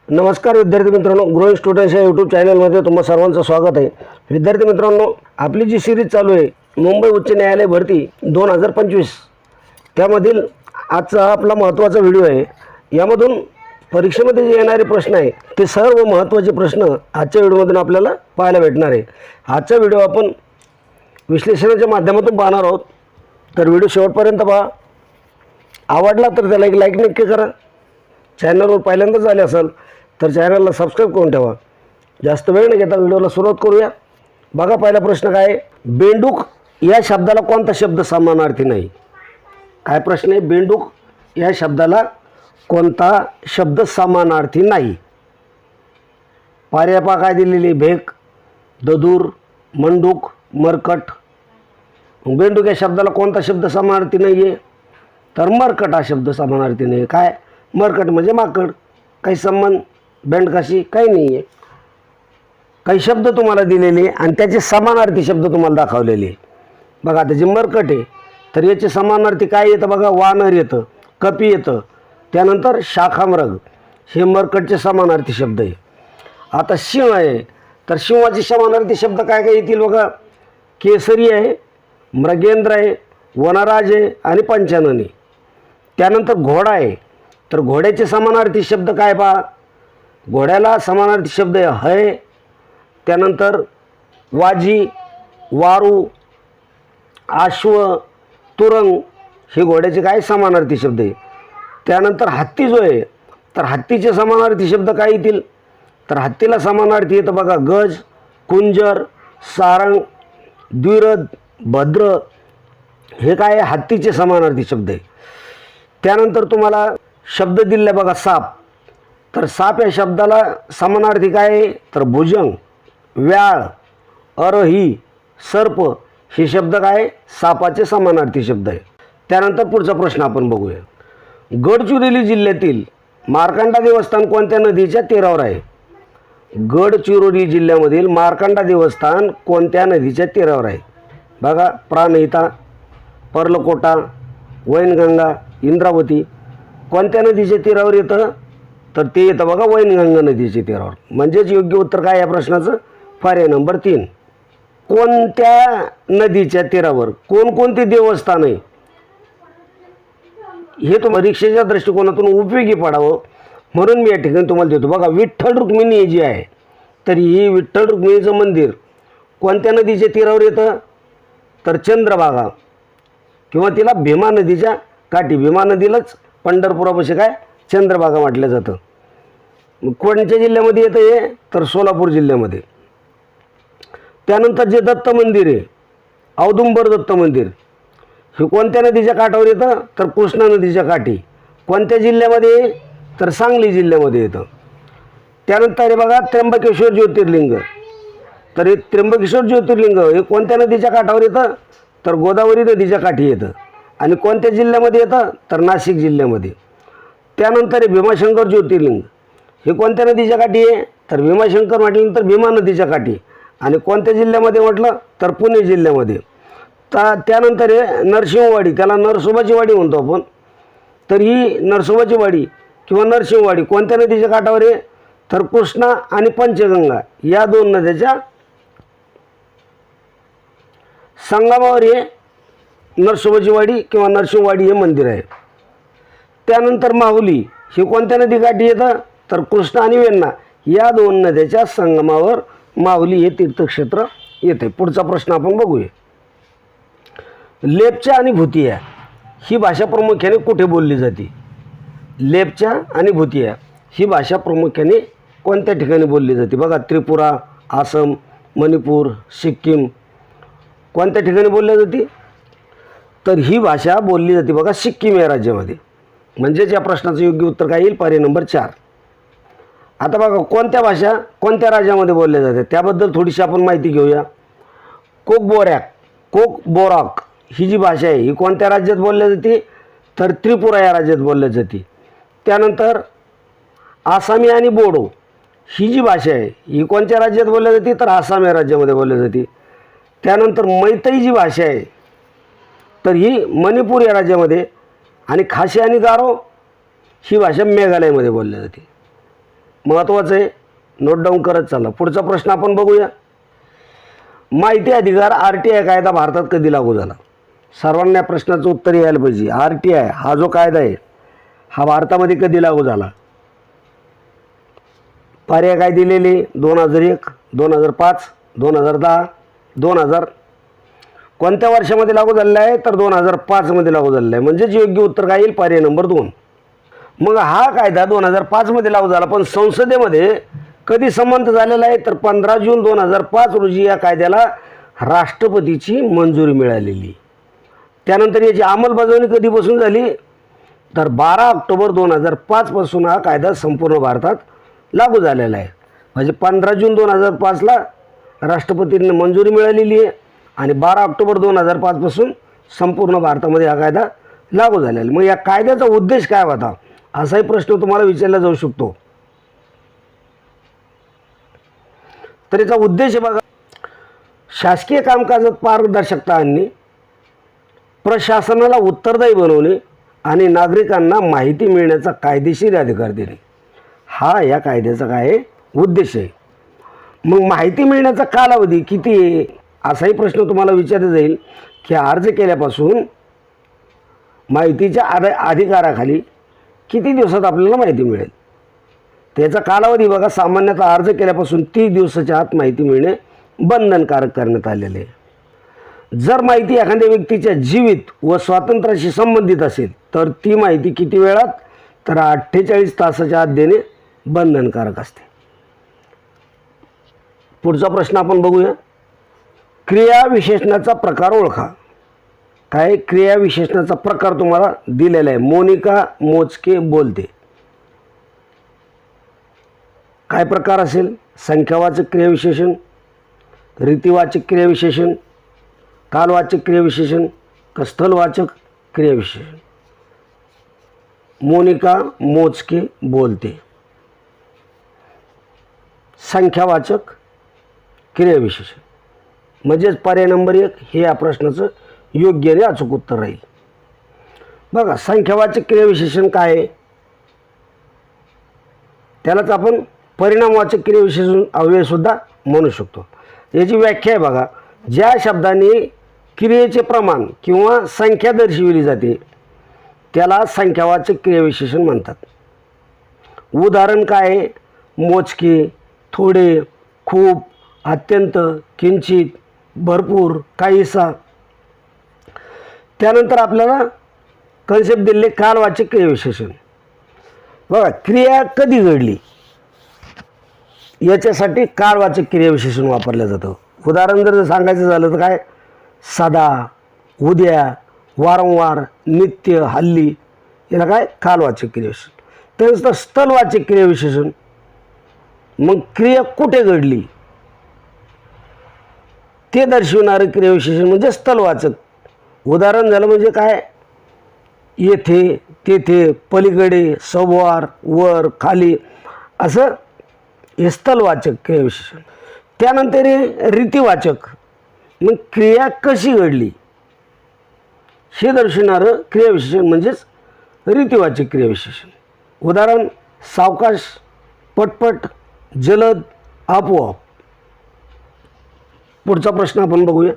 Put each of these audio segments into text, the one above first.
नमस्कार विद्यार्थी मित्रांनो, ग्रोइंग स्टुडंट्स या यूट्यूब चॅनलमध्ये तुम्हा सर्वांचं स्वागत आहे। विद्यार्थी मित्रांनो, आपली जी सिरीज चालू आहे मुंबई उच्च न्यायालय भरती 2025 त्यामधील आजचा आपला महत्त्वाचा व्हिडिओ आहे। यामधून परीक्षेमध्ये जे येणारे प्रश्न आहे ते सर्व महत्त्वाचे प्रश्न आजच्या व्हिडिओमधून आपल्याला पाहायला भेटणार आहे। आजचा व्हिडिओ आपण विश्लेषणाच्या माध्यमातून पाहणार आहोत, तर व्हिडिओ शेवटपर्यंत पहा। आवडला तर त्याला एक लाईक नक्की करा। चॅनलवर पहिल्यांदाच आले असाल तर चॅनलला सबस्क्राईब करून ठेवा। जास्त वेळ न घेता व्हिडिओला सुरुवात करूया। बघा, पहिला प्रश्न काय आहे, बेंडूक या शब्दाला कोणता शब्द समानार्थी नाही? काय प्रश्न आहे? बेंडूक या शब्दाला कोणता शब्द समानार्थी नाही? पर्याय काय दिलेली? भेक, ददूर, मंडूक, मरकट। बेंडूक या शब्दाला कोणता शब्द समानार्थी नाही आहे? तर मरकट हा शब्द समानार्थी नाही। काय? मरकट म्हणजे माकड। काही संबंध बेंडकाशी काही नाही आहे। काही शब्द तुम्हाला दिलेले आणि त्याचे समानार्थी शब्द तुम्हाला दाखवलेले। बघा, आता जे मरकट आहे तर याचे समानार्थी काय येतं? बघा, वानर येतं, कपी येतं, त्यानंतर शाखामृग, हे मरकटचे समानार्थी शब्द आहे। आता सिंह आहे तर सिंहाचे समानार्थी शब्द काय काय येतील? बघा, केसरी आहे, मृगेंद्र आहे, वनराज आहे आणि पंचाननी। त्यानंतर घोडा आहे तर घोड्याचे समानार्थी शब्द काय? पहा, घोड्याला समानार्थी शब्द आहे त्यानंतर वाजी, वारू, अश्व, तुरंग, हे घोड्याचे काय समानार्थी शब्द आहे। त्यानंतर हत्ती जो आहे तर हत्तीचे समानार्थी शब्द काय येतील? तर हत्तीला समानार्थी येतं बघा, गज, कुंजर, सारंग, द्विरथ, भद्र, हे काय हत्तीचे समानार्थी शब्द आहे। त्यानंतर तुम्हाला शब्द दिले बघा, साप, तर साप या शब्दाला समानार्थी काय आहे? तर भुजंग, व्याळ, अरही, सर्प, हे शब्द काय? सापाचे समानार्थी शब्द आहे। त्यानंतर पुढचा प्रश्न आपण बघूया। गडचिरोली जिल्ह्यातील मार्कंडा देवस्थान कोणत्या नदीच्या तीरावर आहे? गडचिरोली जिल्ह्यामधील मार्कंडा देवस्थान कोणत्या नदीच्या तीरावर आहे? बघा, प्राणहिता, पर्लकोटा, वैनगंगा, इंद्रावती, कोणत्या नदीच्या तीरावर येतं? तर ते येतं बघा, वैनगंगा नदीच्या तीरावर। म्हणजेच योग्य उत्तर काय या प्रश्नाचं? पर्याय नंबर 3। कोणत्या नदीच्या तीरावर कोणकोणते देवस्थान आहे हे तुम्हाला परीक्षेच्या दृष्टिकोनातून उपयोगी पडावं म्हणून मी या ठिकाणी तुम्हाला देतो। बघा, विठ्ठल रुक्मिणी जी आहे तर ही विठ्ठल रुक्मिणीचं मंदिर कोणत्या नदीच्या तीरावर येतं? तर चंद्रभागा किंवा तिला भीमा नदीच्या काठी, भीमा नदीलाच पंढरपुरापाशी काय चंद्रभागा म्हटलं जातं। कोणत्या जिल्ह्यामध्ये येतं हे? तर सोलापूर जिल्ह्यामध्ये। त्यानंतर जे दत्त मंदिर आहे, औदुंबर दत्त मंदिर, हे कोणत्या नदीच्या काठावर येतं? तर कृष्णा नदीच्या काठी। कोणत्या जिल्ह्यामध्ये? तर सांगली जिल्ह्यामध्ये येतं। त्यानंतर हे बघा, त्र्यंबकेश्वर ज्योतिर्लिंग, तर हे त्र्यंबकेश्वर ज्योतिर्लिंग हे कोणत्या नदीच्या काठावर येतं? तर गोदावरी नदीच्या काठी येतं। आणि कोणत्या जिल्ह्यामध्ये येतं? तर नाशिक जिल्ह्यामध्ये। त्यानंतर हे भीमाशंकर ज्योतिर्लिंग हे कोणत्या नदीच्या काठी आहे? तर भीमाशंकर म्हटल्यानंतर भीमा नदीच्या काठी। आणि कोणत्या जिल्ह्यामध्ये म्हटलं? तर पुणे जिल्ह्यामध्ये। त्यानंतर हे नरसिंहवाडी, त्याला नरसोबाची वाडी म्हणतो आपण, तर ही नरसोबाची वाडी किंवा नरसिंहवाडी कोणत्या नदीच्या काठावर आहे? तर कृष्णा आणि पंचगंगा या दोन नद्याच्या संगमावर हे नरसोबाची वाडी किंवा नरसिंहवाडी हे मंदिर आहे। त्यानंतर माहुली हे कोणत्या नदीकाठी येतं? तर कृष्णा आणि वेण्णा या दोन नद्याच्या संगमावर माहुली हे तीर्थक्षेत्र येते। पुढचा प्रश्न आपण बघूया। लेप्चा आणि भूतिया ही भाषा प्रामुख्याने कुठे बोलली जाते? लेप्चा आणि भूतिया ही भाषा प्रामुख्याने कोणत्या ठिकाणी बोलली जाते? बघा, त्रिपुरा, आसाम, मणिपूर, सिक्कीम, कोणत्या ठिकाणी बोलली जाते? तर ही भाषा बोलली जाते बघा, सिक्कीम या राज्यामध्ये। म्हणजेच या प्रश्नाचं योग्य उत्तर काय येईल? पर्याय नंबर 4। आता बघा, कोणत्या भाषा कोणत्या राज्यामध्ये बोलल्या जाते त्याबद्दल थोडीशी आपण माहिती घेऊया। कोकबोराक ही जी भाषा आहे ही कोणत्या राज्यात बोलल्या जाते? तर त्रिपुरा या राज्यात बोलल्या जाते। त्यानंतर आसामी आणि बोडो ही जी भाषा आहे ही कोणत्या राज्यात बोलल्या जाते? तर आसाम या राज्यामध्ये बोलल्या जाते। त्यानंतर मैतई जी भाषा आहे तर ही मणिपूर या राज्यामध्ये, आणि खासी आणि गारो ही भाषा मेघालयमध्ये बोलली जाते। महत्त्वाचं आहे, नोट डाऊन करत चालला. पुढचा प्रश्न आपण बघूया. माहिती अधिकार RTI कायदा भारतात कधी लागू झाला? सर्वांना प्रश्नाचं उत्तर यायला पाहिजे. RTI हा जो कायदा आहे हा भारतामध्ये कधी लागू झाला? पर्याय काय दिलेले? 2001, 2005, 2010, 2000. कोणत्या वर्षामध्ये लागू झालेला आहे? तर 2005 मध्ये लागू झालेला आहे. म्हणजेच योग्य उत्तर काय येईल? पर्याय नंबर 2. मग हा कायदा 2005 मध्ये लागू झाला, पण संसदेमध्ये कधी संमत झालेला आहे? तर 15 जून 2005 रोजी या कायद्याला राष्ट्रपतीची मंजुरी मिळालेली. त्यानंतर याची अंमलबजावणी कधीपासून झाली? तर 12 ऑक्टोबर 2005 पासून हा कायदा संपूर्ण भारतात लागू झालेला आहे. म्हणजे 15 जून 2005ला राष्ट्रपतींना मंजुरी मिळालेली आहे आणि 12 ऑक्टोबर 2005 पासून संपूर्ण भारतामध्ये हा कायदा लागू झालेला आहे. मग या कायद्याचा उद्देश काय होता असाही प्रश्न तुम्हाला विचारला जाऊ शकतो. तर याचा उद्देश बघा, शासकीय कामकाजात पारदर्शकता आणणे, प्रशासनाला उत्तरदायी बनवणे आणि नागरिकांना माहिती मिळण्याचा कायदेशीर अधिकार देणे, हा या कायद्याचा काय उद्देश आहे. मग माहिती मिळण्याचा कालावधी किती आहे असाही प्रश्न तुम्हाला विचारला जाईल की अर्ज केल्यापासून माहितीच्या अधिकाराखाली किती दिवसात आपल्याला माहिती मिळेल. त्याचा कालावधी बघा, सामान्यतः अर्ज केल्यापासून 30 दिवसाच्या आत माहिती मिळणे बंधनकारक करण्यात आलेले आहे. जर माहिती एखाद्या व्यक्तीच्या जीवित व स्वातंत्र्याशी संबंधित असेल तर ती माहिती किती वेळात? तर 48 तासाच्या आत देणे बंधनकारक असते. पुढचा प्रश्न आपण बघूया. क्रिया विशेषणाचा प्रकार ओळखा. काय क्रिया विशेषणाचा प्रकार तुम्हाला दिलेला आहे? मोनिका मोजके बोलते. काय प्रकार असेल? संख्यावाचक क्रियाविशेषण, रीतिवाचक क्रियाविशेषण, कालवाचक क्रियाविशेषण का स्थलवाचक क्रियाविशेषण? मोनिका मोजके बोलते, संख्यावाचक क्रियाविशेषण. म्हणजेच पर्याय नंबर 1 हे या प्रश्नाचं योग्य आणि अचूक उत्तर राहील. बघा, संख्यावाचक क्रियाविशेषण काय आहे? त्यालाच आपण परिणामवाचक क्रियाविशेषण अव्ययसुद्धा म्हणू शकतो. याची व्याख्या आहे बघा, ज्या शब्दाने क्रियेचे प्रमाण किंवा संख्या दर्शविली जाते त्याला संख्यावाचक क्रियाविशेषण म्हणतात. उदाहरण काय आहे? मोजके, थोडे, खूप, अत्यंत, किंचित, भरपूर, काहीसा. त्यानंतर आपल्याला कन्सेप्ट दिलेले कालवाचक क्रियाविशेषण. बघा, क्रिया कधी घडली याच्यासाठी कालवाचक क्रियाविशेषण वापरलं जातं. उदाहरण जर सांगायचं झालं तर काय? सदा, उद्या, वारंवार, नित्य, हल्ली, याला काय? कालवाचक क्रियाविशेषण. त्यानंतर स्थलवाचक क्रियाविशेषण. मग क्रिया कुठे घडली ते दर्शविणारे क्रियाविशेषण म्हणजे स्थलवाचक. उदाहरण झालं म्हणजे काय? येथे, तेथे, पलीकडे, सभोवार, वर, खाली, असं हे स्थलवाचक क्रियाविशेषण. त्यानंतर हे रीतिवाचक. मग क्रिया कशी घडली हे दर्शविणारं क्रियाविशेषण म्हणजेच रीतिवाचक क्रियाविशेषण. उदाहरण सावकाश, पटपट, जलद, आपोआप. पुढचा प्रश्न आपण बघूया.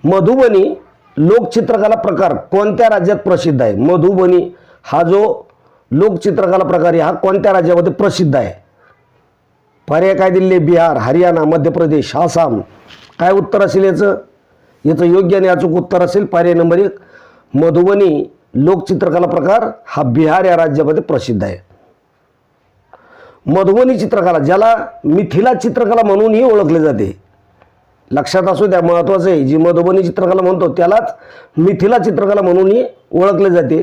मधुबनी लोकचित्रकला प्रकार कोणत्या राज्यात प्रसिद्ध आहे? मधुबनी हा जो लोकचित्रकला प्रकार आहे हा कोणत्या राज्यामध्ये प्रसिद्ध आहे? पर्याय काय दिले? बिहार, हरियाणा, मध्य प्रदेश, आसाम. काय उत्तर असेल याचं? याचं योग्य आणि अचूक उत्तर असेल पर्याय नंबर 1. मधुबनी लोकचित्रकला प्रकार हा बिहार या राज्यामध्ये प्रसिद्ध आहे. मधुबनी चित्रकला ज्याला मिथिला चित्रकला म्हणूनही ओळखले जाते, लक्षात असू द्या, महत्त्वाचं आहे. जी मधुबनी चित्रकला म्हणतो त्यालाच मिथिला चित्रकला म्हणूनही ओळखले जाते,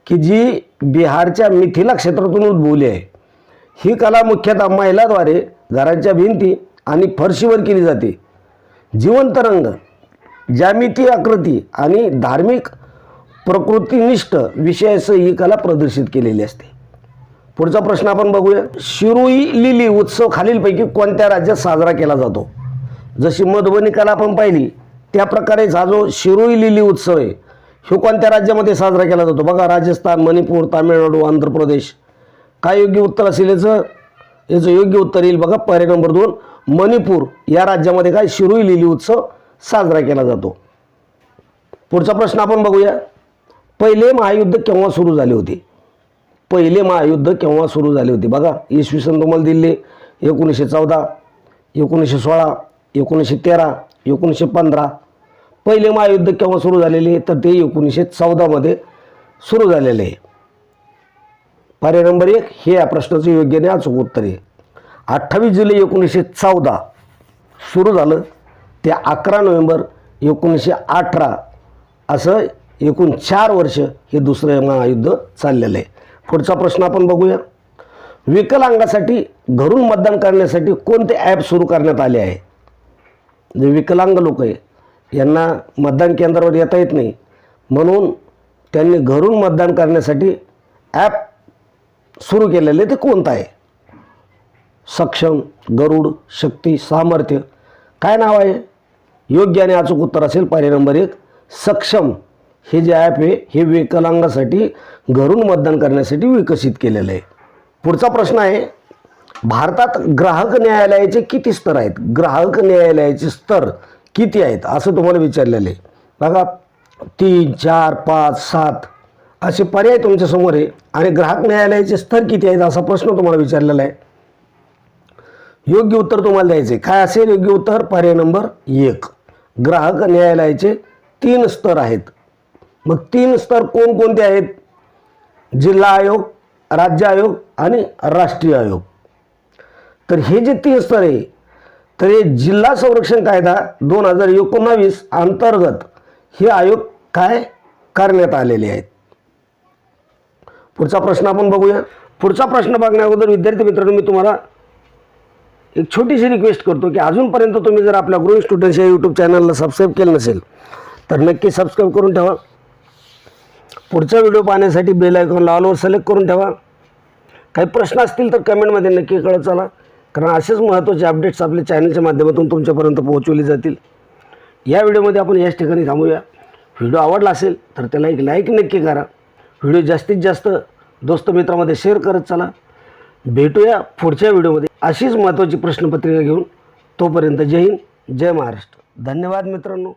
की जी बिहारच्या मिथिला क्षेत्रातून उद्भवली आहे. ही कला मुख्यतः महिलाद्वारे घरांच्या भिंती आणि फरशीवर केली जाते. जिवंत रंग, ज्यामितीय आकृती आणि धार्मिक प्रकृतीनिष्ठ विषयासह ही कला प्रदर्शित केलेली असते. पुढचा प्रश्न आपण बघूया. शिरुई लिली उत्सव खालीलपैकी कोणत्या राज्यात साजरा केला जातो? जशी मधुबनी कला आपण पाहिली त्या प्रकारेच हा जो शिरुई लिली उत्सव आहे तो कोणत्या राज्यामध्ये साजरा केला जातो? बघा, राजस्थान, मणिपूर, तामिळनाडू, आंध्र प्रदेश. काय योग्य उत्तर असेल याचं? याचं योग्य उत्तर येईल बघा पर्याय नंबर 2 मणिपूर या राज्यामध्ये काय शिरुई लिली उत्सव साजरा केला जातो. पुढचा प्रश्न आपण बघूया. पहिले महायुद्ध केव्हा सुरू झाले होते? पहिले महायुद्ध केव्हा सुरू झाले होते? बघा इसवी सन तुम्हाला दिले 1914, 1916, 1913, 1915. पहिले महायुद्ध केव्हा सुरू झालेले? तर ते 1914 मध्ये सुरू झालेले आहे. पर्याय नंबर 1 हे या प्रश्नाचं योग्य आणि अचूक उत्तर आहे. 28 जुलै 1914 सुरू झालं ते 11 नोव्हेंबर 1918 असं एकूण 4 वर्ष हे दुसरं महायुद्ध चाललेलं आहे. पुढचा प्रश्न आपण बघूया. विकलांगासाठी घरून मतदान करण्यासाठी कोणते ॲप सुरू करण्यात आले आहे? जे विकलांग लोक आहे यांना मतदान केंद्रावर येता येत नाही म्हणून त्यांनी घरून मतदान करण्यासाठी ॲप सुरू केलेले ते कोणतं आहे? सक्षम, गरुड, शक्ती, सामर्थ्य, काय नाव आहे? योग्य आणि अचूक उत्तर असेल पर्याय नंबर 1 सक्षम. हे जे ॲप आहे हे विकलांगासाठी घरून मतदान करण्यासाठी विकसित केलेलं आहे. पुढचा प्रश्न आहे. भारतात ग्राहक न्यायालयाचे किती स्तर आहेत? ग्राहक न्यायालयाचे स्तर किती आहेत असं तुम्हाला विचारलेलं आहे. बघा 3, 4, 5, 7 असे पर्याय तुमच्यासमोर आहे आणि ग्राहक न्यायालयाचे स्तर किती आहेत असा प्रश्न तुम्हाला विचारलेला आहे. योग्य उत्तर तुम्हाला द्यायचे काय असेल? योग्य उत्तर पर्याय नंबर 1 ग्राहक न्यायालयाचे 3 स्तर आहेत. मग 3 स्तर कोणकोणते आहेत? जिल्हा आयोग, राज्य आयोग आणि राष्ट्रीय आयोग. तर हे जे 3 स्तर आहे तर हे जिल्हा संरक्षण कायदा 2019 अंतर्गत हे आयोग काय करण्यात आलेले आहेत. पुढचा प्रश्न आपण बघूया. पुढचा प्रश्न बघण्या अगोदर विद्यार्थी मित्रांनो मी तुम्हाला एक छोटीशी रिक्वेस्ट करतो की अजूनपर्यंत तुम्ही जर आपल्या ग्रोइंग स्टुडंट्स या यूट्यूब चॅनलला सबस्क्राईब केलं नसेल तर नक्की सबस्क्राईब करून ठेवा. पुढचा व्हिडिओ पाहण्यासाठी बेल आयकॉनला ऑलवर सिलेक्ट करून ठेवा. काही प्रश्न असतील तर कमेंटमध्ये नक्की कळत चला कारण असेच महत्त्वाचे अपडेट्स आपल्या चॅनलच्या माध्यमातून तुमच्यापर्यंत पोहोचवले जातील. या व्हिडिओमध्ये आपण याच ठिकाणी थांबूया. व्हिडिओ आवडला असेल तर त्याला एक लाईक नक्की करा. व्हिडिओ जास्तीत जास्त दोस्त मित्रांमध्ये शेअर करत चला. भेटूया पुढच्या व्हिडिओमध्ये अशीच महत्त्वाची प्रश्नपत्रिका घेऊन. तोपर्यंत जय हिंद, जय महाराष्ट्र. धन्यवाद मित्रांनो.